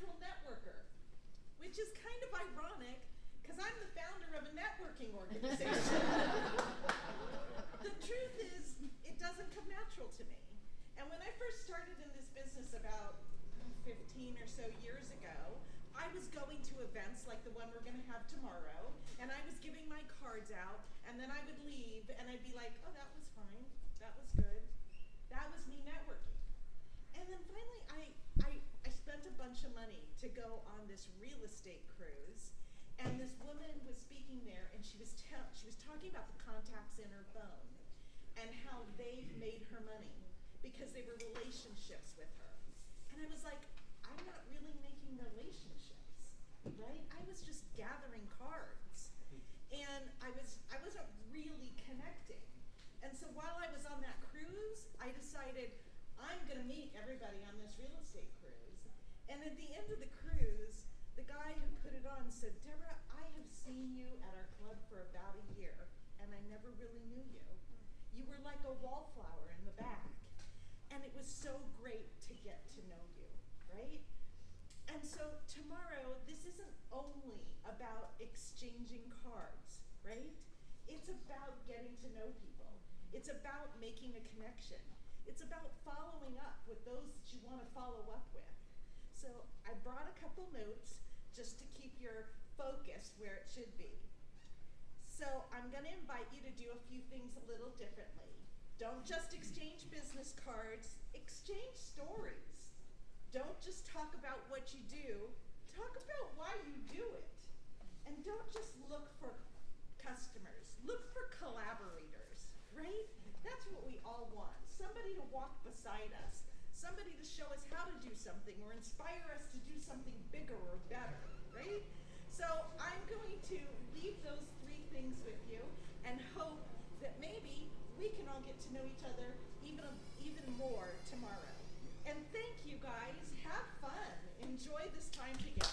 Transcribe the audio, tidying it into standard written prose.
natural networker, which is kind of ironic because I'm the founder of a networking organization. The truth is, it doesn't come natural to me. And when I first started in this business about 15 or so years ago, I was going to events like the one we're going to have tomorrow, and I was giving my cards out, and then I would leave, and I'd be like, oh, that was fine, that was good. That was me networking. And then finally, I spent a bunch of money to go on this real estate cruise, and this woman was speaking there, and she was talking about the contacts in her phone and how they made her money because they were relationships with her. And I was like, I'm not really making relationships, right? I was just gathering cards, and I wasn't really connecting. And so while I was on that cruise, I decided I'm going to meet everybody on this real estate cruise. And at the end of the cruise, the guy who put it on said, Deborah, I have seen you at our club for about a year, and I never really knew you. You were like a wallflower in the back. And it was so great to get to know you, right? And so tomorrow, this isn't only about exchanging cards, right? It's about getting to know people. It's about making a connection. It's about following up with those that you want to follow up with. So I brought a couple notes just to keep your focus where it should be. So I'm going to invite you to do a few things a little differently. Don't just exchange business cards, exchange stories. Don't just talk about what you do, talk about why you do it. And don't just look for customers, look for collaborators, right? That's what we all want. Somebody to walk beside us, somebody to show us how to do something or inspire us to do something bigger or better, right? So I'm going to leave those three things with you and hope that maybe we can all get to know each other even more tomorrow. And thank you guys. Have fun. Enjoy this time together.